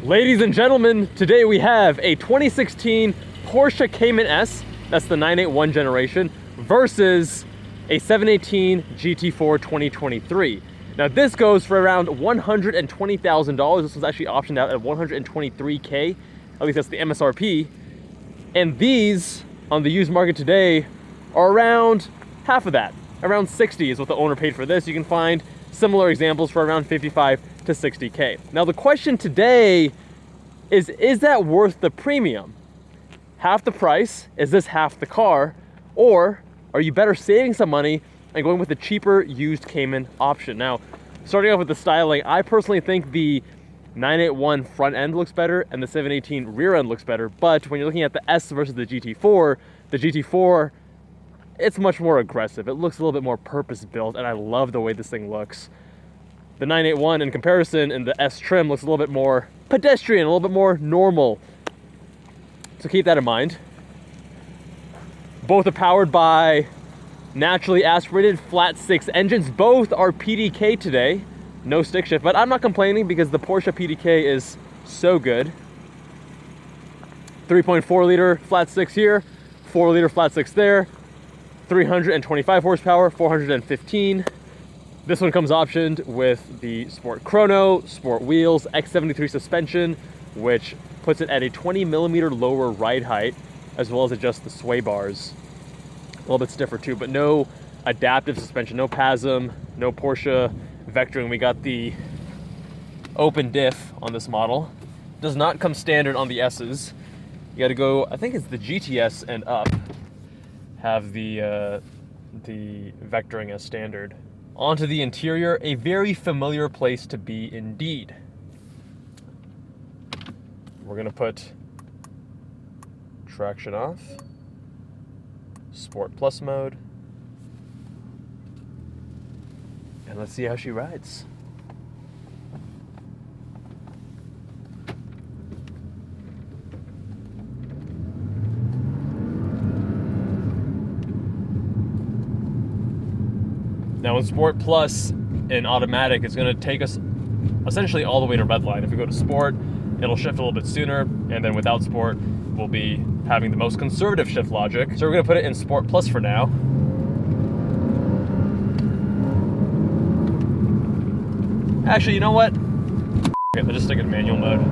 Ladies and gentlemen, today we have a 2016 Porsche Cayman S, that's the 981 generation, versus a 718 GT4 2023. Now this goes for around $120,000. This was actually optioned out at $123K, at least that's the MSRP. And these on the used market today are around half of that. Around 60 is what the owner paid for this. You can find similar examples for around 55 to 60K. Now the question today is that worth the premium? Half the price, is this half the car? Or are you better saving some money and going with the cheaper used Cayman option? Now, starting off with the styling, I personally think the 981 front end looks better and the 718 rear end looks better, but when you're looking at the S versus the GT4, it's much more aggressive. It looks a little bit more purpose-built, and I love the way this thing looks. The 981 in comparison in the S trim looks a little bit more pedestrian, a little bit more normal. So keep that in mind. Both are powered by naturally aspirated flat six engines. Both are PDK today, no stick shift, but I'm not complaining because the Porsche PDK is so good. 3.4 liter flat six here, 4 liter flat six there, 325 horsepower, 415. This one comes optioned with the Sport Chrono, Sport Wheels, X73 suspension, which puts it at a 20 millimeter lower ride height, as well as adjust the sway bars. A little bit stiffer too, but no adaptive suspension, no PASM, no Porsche vectoring. We got the open diff on this model. Does not come standard on the S's. You gotta go, I think it's the GTS and up, have the vectoring as standard. Onto the interior, a very familiar place to be indeed. We're gonna put traction off, Sport Plus mode, and let's see how she rides. Now in Sport Plus in automatic, it's gonna take us essentially all the way to red line. If we go to Sport, it'll shift a little bit sooner, and then without Sport, we'll be having the most conservative shift logic. So we're gonna put it in Sport Plus for now. Actually, you know what? Okay, let's just stick it in manual mode.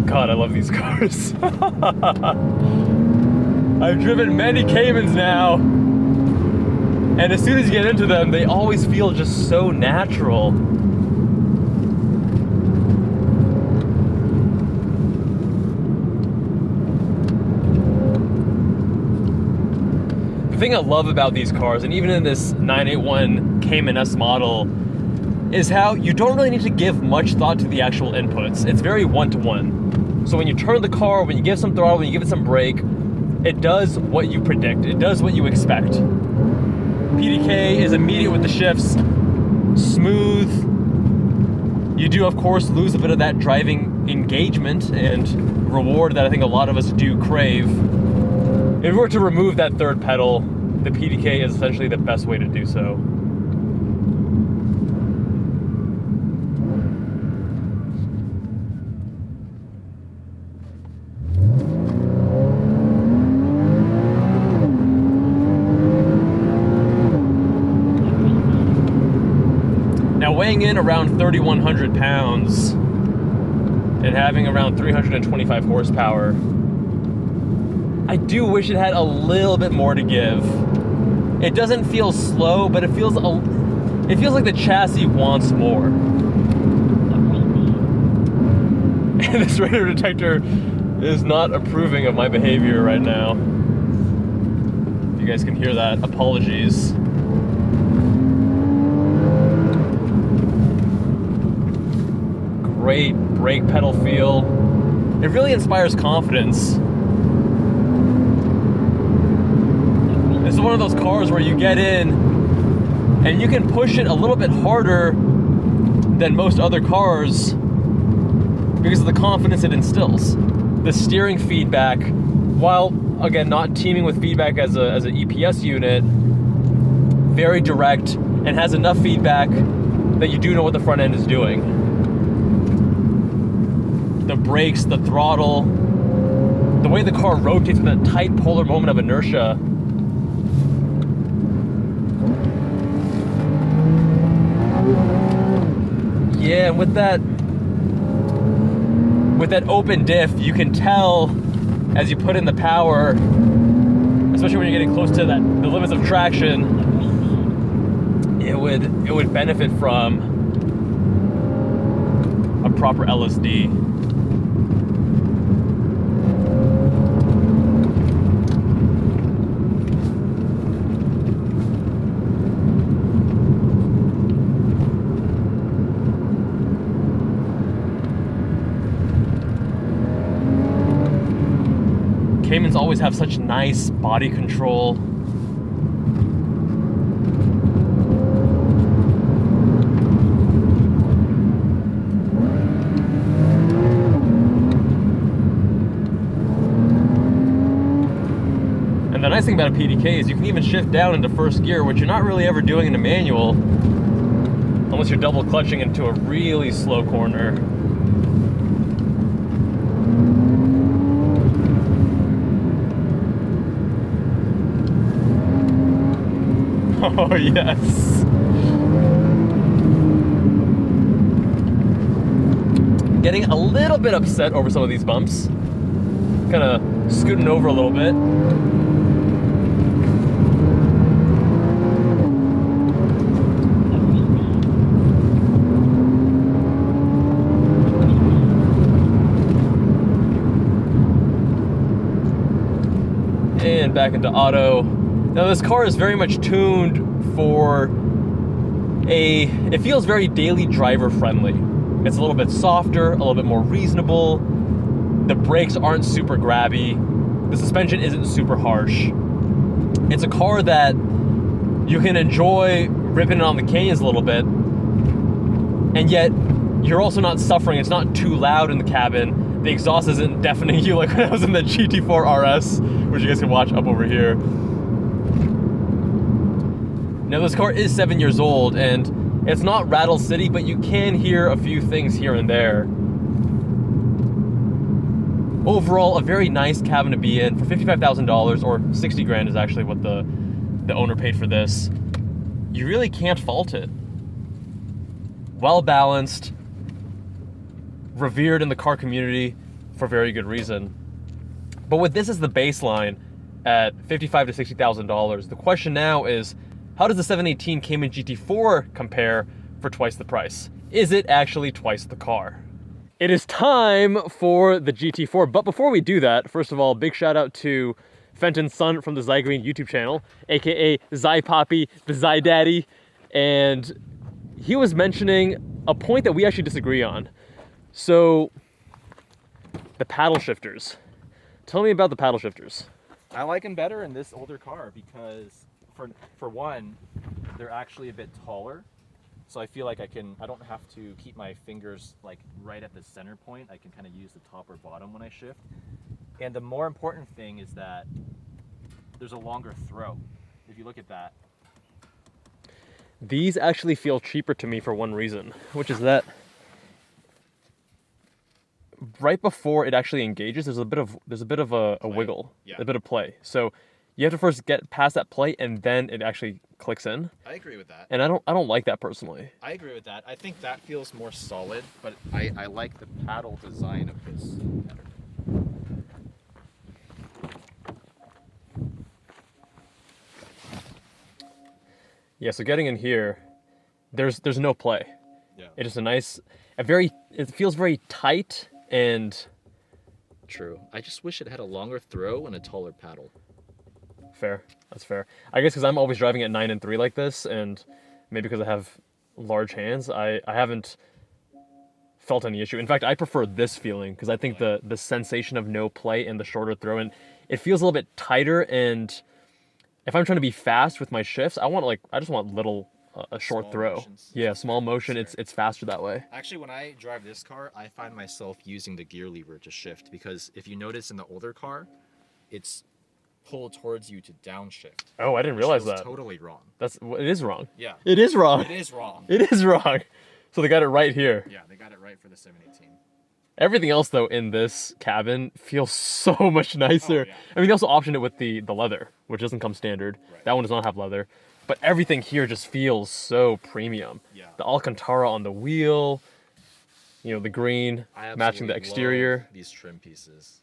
God, I love these cars. I've driven many Caymans now, and as soon as you get into them, they always feel just so natural. The thing I love about these cars, and even in this 981 Cayman S model, is how you don't really need to give much thought to the actual inputs. It's very one-to-one. So when you turn the car, when you give some throttle, when you give it some brake, it does what you predict. It does what you expect. PDK is immediate with the shifts, smooth. You do, of course, lose a bit of that driving engagement and reward that I think a lot of us do crave. If we were to remove that third pedal, the PDK is essentially the best way to do so. Now weighing in around 3,100 pounds and having around 325 horsepower, I do wish it had a little bit more to give. It doesn't feel slow, but it feels like the chassis wants more. And this radar detector is not approving of my behavior right now. If you guys can hear that, apologies. great brake pedal feel. It really inspires confidence. This is one of those cars where you get in and you can push it a little bit harder than most other cars because of the confidence it instills. The steering feedback, while again not teaming with feedback as an EPS unit, very direct and has enough feedback that you do know what the front end is doing. The brakes, the throttle, the way the car rotates with that tight polar moment of inertia. Yeah, with that open diff, you can tell as you put in the power, especially when you're getting close to the limits of traction, it would benefit from a proper LSD. Caymans always have such nice body control. And the nice thing about a PDK is you can even shift down into first gear, which you're not really ever doing in a manual, unless you're double clutching into a really slow corner. Oh, yes. Getting a little bit upset over some of these bumps. Kind of scooting over a little bit. And back into auto. Now this car is very much tuned for it feels very daily driver friendly. It's a little bit softer, a little bit more reasonable. The brakes aren't super grabby. The suspension isn't super harsh. It's a car that you can enjoy ripping it on the canyons a little bit, and yet you're also not suffering. It's not too loud in the cabin. The exhaust isn't deafening you like when I was in the GT4 RS, which you guys can watch up over here. Now this car is 7 years old and it's not Rattle City, but you can hear a few things here and there. Overall, a very nice cabin to be in for $55,000, or 60 grand is actually what the owner paid for this. You really can't fault it. Well balanced, revered in the car community for very good reason. But with this as the baseline at $55,000 to $60,000, the question now is, how does the 718 Cayman GT4 compare for twice the price? Is it actually twice the car? It is time for the GT4, but before we do that, first of all, big shout out to Fenton's son from the Zy Green YouTube channel, aka Zy Poppy, the Zy Daddy, and he was mentioning a point that we actually disagree on. So, the paddle shifters. Tell me about the paddle shifters. I like them better in this older car because for one, they're actually a bit taller. So I feel like I don't have to keep my fingers like right at the center point. I can kind of use the top or bottom when I shift. And the more important thing is that there's a longer throw. If you look at that. These actually feel cheaper to me for one reason, which is that right before it actually engages, there's a bit of a wiggle, yeah, a bit of play. So you have to first get past that play and then it actually clicks in. I agree with that. And I don't like that personally. I agree with that. I think that feels more solid, but I like the paddle design of this better. Yeah, so getting in here, there's no play. Yeah. It is it feels very tight and true. I just wish it had a longer throw and a taller paddle. Fair. That's fair. I guess because I'm always driving at 9 and 3 like this, and maybe because I have large hands, I haven't felt any issue. In fact, I prefer this feeling because I think the sensation of no play and the shorter throw, and it feels a little bit tighter. And if I'm trying to be fast with my shifts, I just want little a short Small throw. motions. Yeah, small motion. Sure. It's faster that way. Actually, when I drive this car, I find myself using the gear lever to shift, because if you notice in the older car, it's pulled towards you to downshift. Oh, I didn't which realize feels that. totally wrong. It is wrong. Yeah. It is wrong. It is wrong. It is wrong. So they got it right here. Yeah, they got it right for the 718. Everything else though in this cabin feels so much nicer. Oh, yeah. I mean, they also optioned it with the leather, which doesn't come standard. Right. That one does not have leather. But everything here just feels so premium. Yeah. The Alcantara on the wheel, the green I matching the absolutely exterior. love these trim pieces.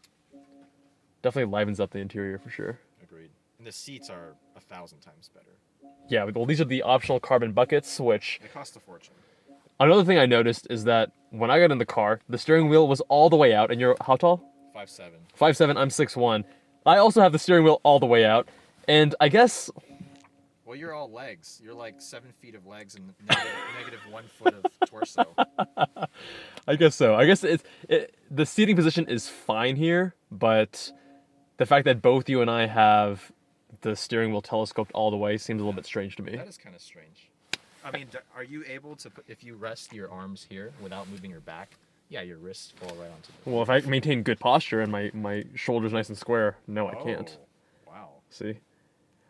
Definitely livens up the interior for sure. Agreed. And the seats are 1,000 times better. Yeah, well, these are the optional carbon buckets, which They cost a fortune. another thing I noticed is that when I got in the car, the steering wheel was all the way out. And you're how tall? 5'7". 5'7", I'm 6'1". I also have the steering wheel all the way out. And I guess Well, you're all legs. You're like 7 feet of legs and negative 1 foot of torso. I guess so. I guess the seating position is fine here, but the fact that both you and I have the steering wheel telescoped all the way seems a little bit strange to me. That is kind of strange. I mean, are you able to, if you rest your arms here without moving your back, yeah, your wrists fall right onto the... Well, if I maintain good posture and my shoulders nice and square, no, I can't. Wow. See?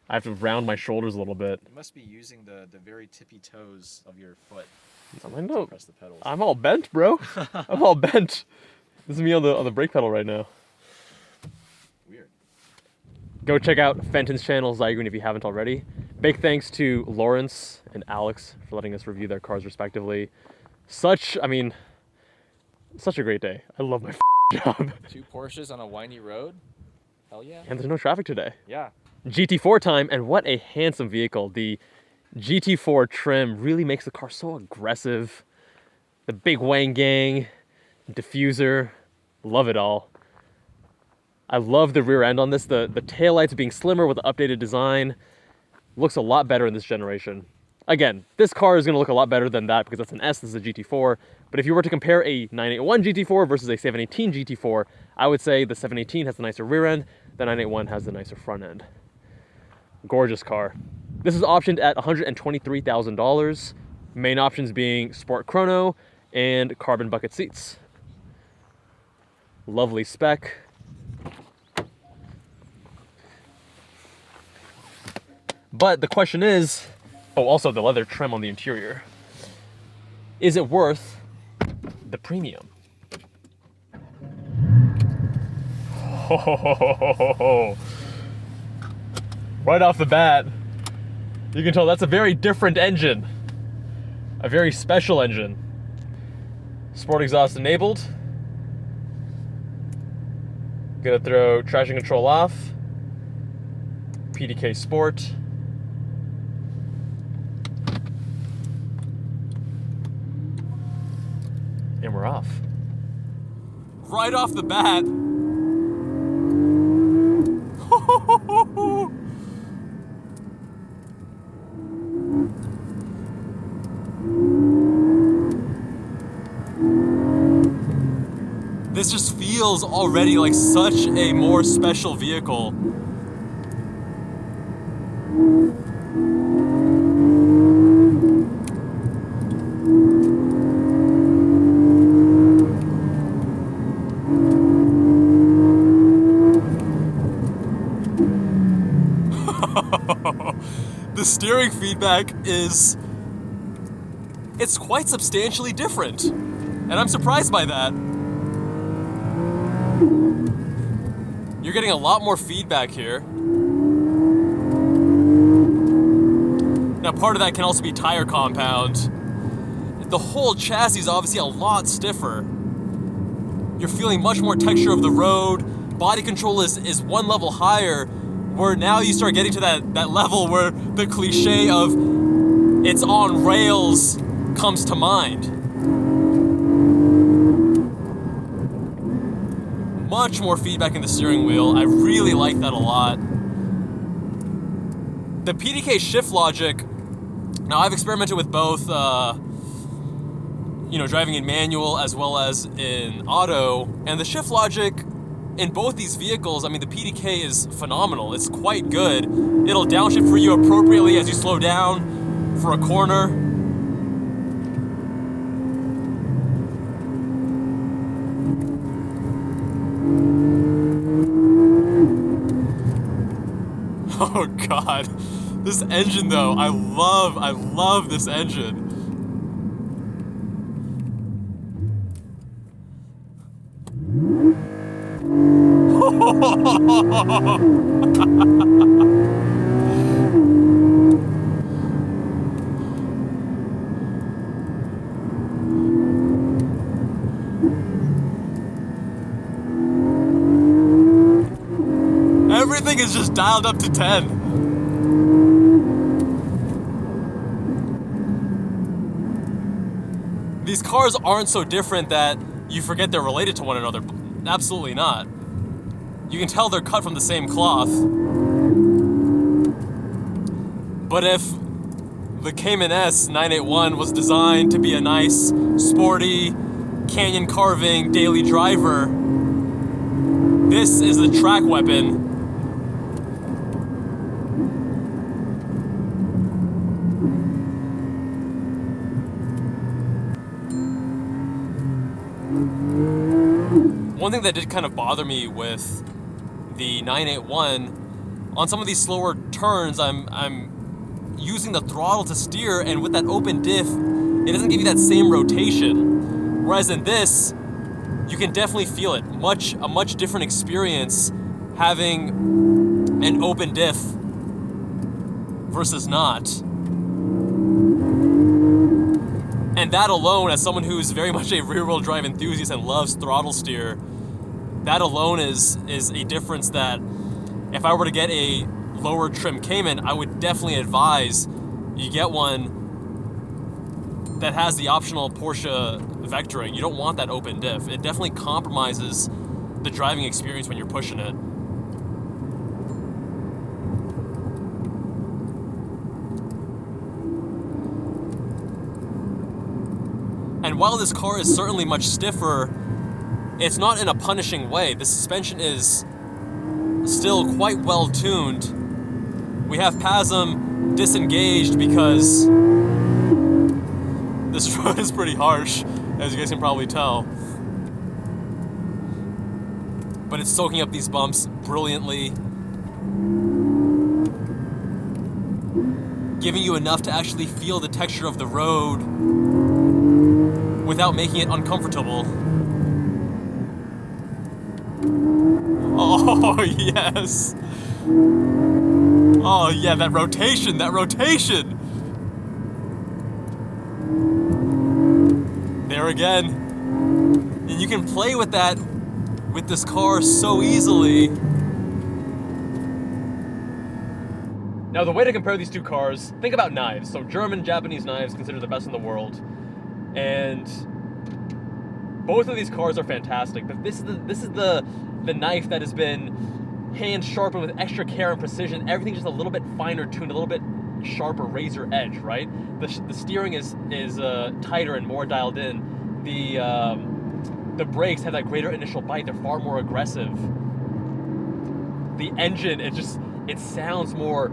I have to round my shoulders a little bit. You must be using the very tippy toes of your foot I know. to press the pedals. I'm all bent, bro. I'm all bent. This is me on the brake pedal right now. Weird. Go check out Fenton's channel, Zygoon, if you haven't already. Big thanks to Lawrence and Alex for letting us review their cars respectively. Such a great day. I love my job. 2 Porsches on a windy road? Hell yeah. And there's no traffic today. Yeah. GT4 time, and what a handsome vehicle. The GT4 trim really makes the car so aggressive. The big wang gang, diffuser, love it all. I love the rear end on this. The taillights being slimmer with the updated design. Looks a lot better in this generation. Again, this car is going to look a lot better than that because that's an S, this is a GT4. But if you were to compare a 981 GT4 versus a 718 GT4, I would say the 718 has the nicer rear end, the 981 has the nicer front end. Gorgeous car. This is optioned at $123,000. Main options being Sport Chrono and carbon bucket seats. Lovely spec. But the question is, also the leather trim on the interior. Is it worth the premium? Right off the bat, you can tell that's a very different engine. A very special engine. Sport exhaust enabled. Gonna throw traction control off. PDK Sport. And we're off. Right off the bat. This just feels already like such a more special vehicle. The steering feedback it's quite substantially different. And I'm surprised by that. You're getting a lot more feedback here. Now part of that can also be tire compound. The whole chassis is obviously a lot stiffer. You're feeling much more texture of the road. Body control is one level higher, where now you start getting to that level where the cliche of it's on rails comes to mind. Much more feedback in the steering wheel. I really like that a lot. The PDK shift logic, now I've experimented with both you know, driving in manual as well as in auto. And the shift logic in both these vehicles, I mean, the PDK is phenomenal. It's quite good. It'll downshift for you appropriately as you slow down for a corner. Oh God, this engine though, I love this engine. Everything is just dialed up to 10. These cars aren't so different that you forget they're related to one another. Absolutely not. You can tell they're cut from the same cloth. But if the Cayman S 981 was designed to be a nice, sporty, canyon carving daily driver, this is the track weapon. One thing that did kind of bother me with the 981, on some of these slower turns, I'm using the throttle to steer, and with that open diff, it doesn't give you that same rotation. Whereas in this, you can definitely feel it. A much different experience having an open diff versus not. And that alone, as someone who's very much a rear-wheel drive enthusiast and loves throttle steer, that alone is a difference that if I were to get a lower trim Cayman, I would definitely advise you get one that has the optional Porsche vectoring. You don't want that open diff. It definitely compromises the driving experience when you're pushing it. And while this car is certainly much stiffer, it's not in a punishing way. The suspension is still quite well tuned. We have PASM disengaged because this road is pretty harsh, as you guys can probably tell. But it's soaking up these bumps brilliantly, giving you enough to actually feel the texture of the road without making it uncomfortable. Oh, yes. Oh, yeah, that rotation. There again. And you can play with that with this car so easily. Now, the way to compare these two cars, think about knives. So German, Japanese knives considered the best in the world. And both of these cars are fantastic, but this is the knife that has been hand sharpened with extra care and precision. Everything just a little bit finer tuned, a little bit sharper razor edge, right? The steering is tighter and more dialed in. The brakes have that greater initial bite. They're far more aggressive. The engine, it sounds more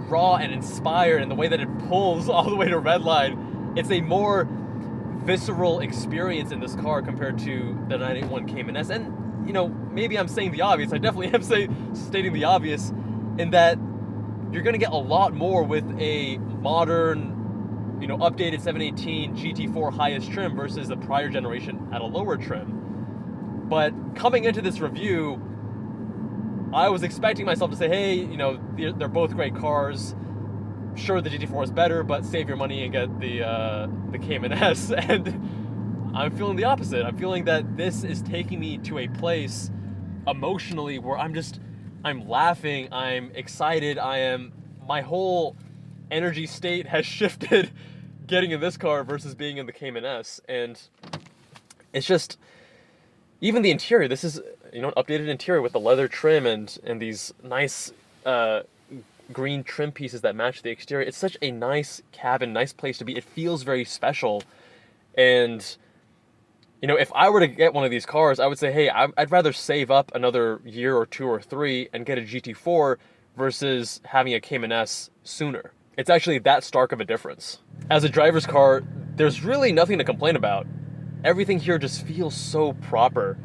raw and inspired, and the way that it pulls all the way to redline, it's a more visceral experience in this car compared to the 981 Cayman S. And you know, maybe I'm saying the obvious. I definitely am stating the obvious in that you're going to get a lot more with a modern, you know, updated 718 GT4 highest trim versus the prior generation at a lower trim. But coming into this review, I was expecting myself to say, hey, you know, they're both great cars. Sure, the GT4 is better, but save your money and get the Cayman S. And I'm feeling the opposite. I'm feeling that this is taking me to a place emotionally where I'm laughing, I'm excited, my whole energy state has shifted getting in this car versus being in the Cayman S. And it's just, even the interior, this is, you know, an updated interior with the leather trim and these nice green trim pieces that match the exterior. It's such a nice cabin, nice place to be. It feels very special. And, you know, if I were to get one of these cars, I would say, hey, I'd rather save up another year or 2 or 3 and get a GT4 versus having a Cayman S sooner. It's actually that stark of a difference. As a driver's car, there's really nothing to complain about. Everything here just feels so proper.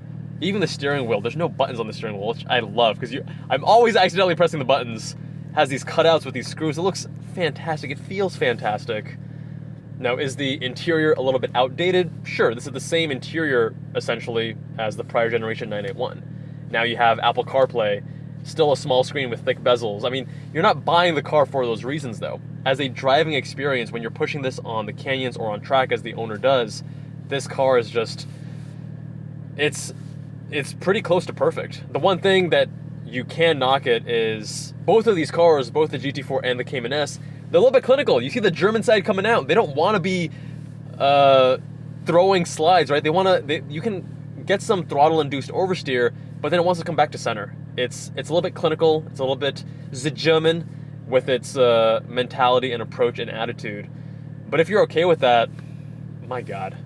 Even the steering wheel, there's no buttons on the steering wheel, which I love, because I'm always accidentally pressing the buttons. Has these cutouts with these screws. It looks fantastic. It feels fantastic. Now, is the interior a little bit outdated? Sure, this is the same interior, essentially, as the prior generation 981. Now you have Apple CarPlay, still a small screen with thick bezels. I mean, you're not buying the car for those reasons, though. As a driving experience, when you're pushing this on the canyons or on track, as the owner does, this car is just, it's pretty close to perfect. The one thing that you can knock it is both of these cars, both the GT4 and the Cayman S, they're a little bit clinical. You see the German side coming out. They don't want to be throwing slides, right? You can get some throttle-induced oversteer, but then it wants to come back to center. It's a little bit clinical. It's a little bit the German with its mentality and approach and attitude. But if you're okay with that, my God.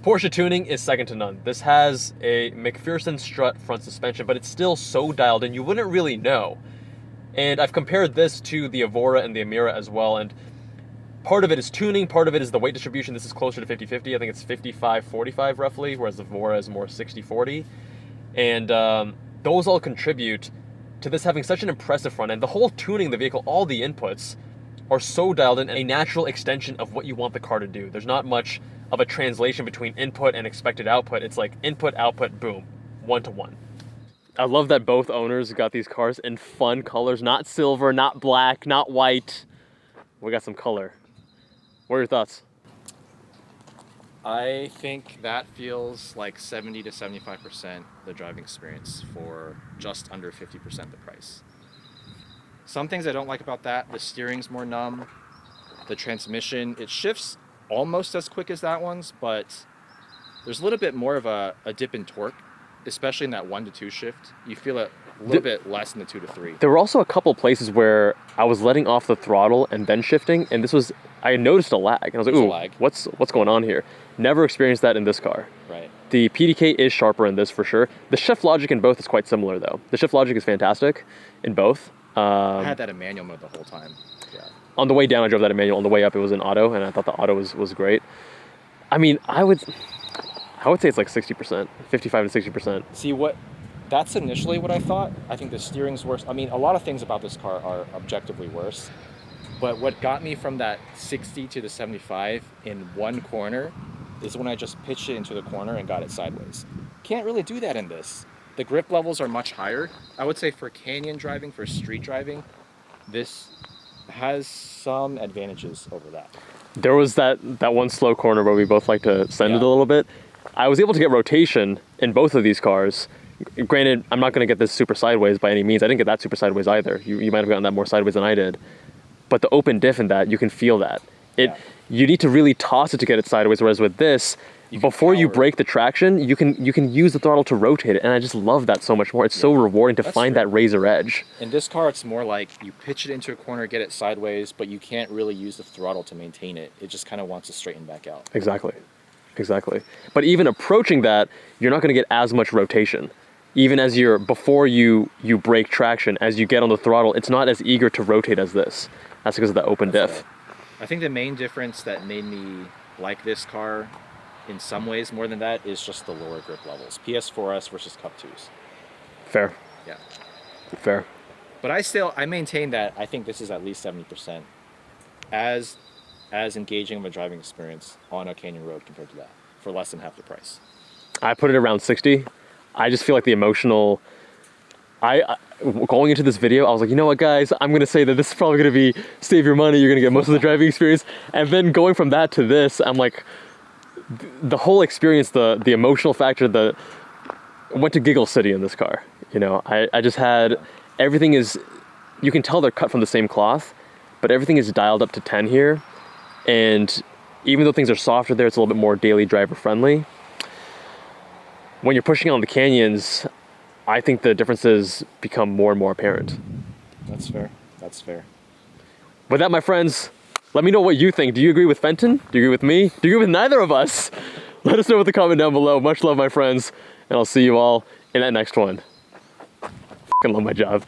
Porsche tuning is second to none. This has a McPherson strut front suspension, but it's still so dialed in, you wouldn't really know. And I've compared this to the Evora and the Emira as well, and part of it is tuning, part of it is the weight distribution. This is closer to 50-50. I think it's 55-45 roughly, whereas the Evora is more 60-40. And those all contribute to this having such an impressive front end. The whole tuning the vehicle, all the inputs are so dialed in, a natural extension of what you want the car to do. There's not much of a translation between input and expected output. It's like input, output, boom, 1-to-1. I love that both owners got these cars in fun colors, not silver, not black, not white. We got some color. What are your thoughts? I think that feels like 70 to 75% the driving experience for just under 50% the price. Some things I don't like about that: the steering's more numb, the transmission, it shifts almost as quick as that one's, but there's a little bit more of a dip in torque, especially in that 1-to-2 shift. You feel it a little bit less in the 2-to-3. There were also a couple places where I was letting off the throttle and then shifting, and I noticed a lag, and I was like, ooh, what's going on here? Never experienced that in this car. Right. The PDK is sharper in this for sure. The shift logic in both is quite similar though. The shift logic is fantastic in both. I had that in manual mode the whole time. Yeah. On the way down, I drove that in manual. On the way up, it was in auto, and I thought the auto was great. I mean, I would say it's like 60%, 55 to 60%. See, that's initially what I thought. I think the steering's worse. I mean, a lot of things about this car are objectively worse. But what got me from that 60 to the 75 in one corner is when I just pitched it into the corner and got it sideways. Can't really do that in this. The grip levels are much higher. I would say for canyon driving, for street driving, this has some advantages over that. There was that one slow corner where we both like to send it a little bit. I was able to get rotation in both of these cars. Granted, I'm not going to get this super sideways by any means. I didn't get that super sideways either. You might have gotten that more sideways than I did. But the open diff in that, you can feel that. You need to really toss it to get it sideways, whereas with this, before you break the traction, you can use the throttle to rotate it, and I just love that so much more. It's so rewarding to find that razor edge. In this car, it's more like you pitch it into a corner, get it sideways, but you can't really use the throttle to maintain it. It just kind of wants to straighten back out. Exactly. But even approaching that, you're not going to get as much rotation. Even as before you break traction, as you get on the throttle, it's not as eager to rotate as this. That's because of the open diff. Right. I think the main difference that made me like this car in some ways more than that is just the lower grip levels. PS4S versus Cup 2s. Fair. Yeah. Fair. But I maintain that I think this is at least 70% as engaging of a driving experience on a canyon road compared to that for less than half the price. I put it around 60. I just feel like the emotional... going into this video, I was like, you know what, guys? I'm going to say that this is probably going to be save your money. You're going to get most of the driving experience. And then going from that to this, I'm like... The whole experience, the emotional factor, I went to Giggle City in this car. You know, I just had, everything is, you can tell they're cut from the same cloth, but everything is dialed up to 10 here. And even though things are softer there, it's a little bit more daily driver friendly. When you're pushing on the canyons, I think the differences become more and more apparent. That's fair. That's fair. With that, my friends, Let me know what you think. Do you agree with Fenton? Do you agree with me? Do you agree with neither of us? Let us know with the comment down below. Much love, my friends, and I'll see you all in that next one. Fucking love my job.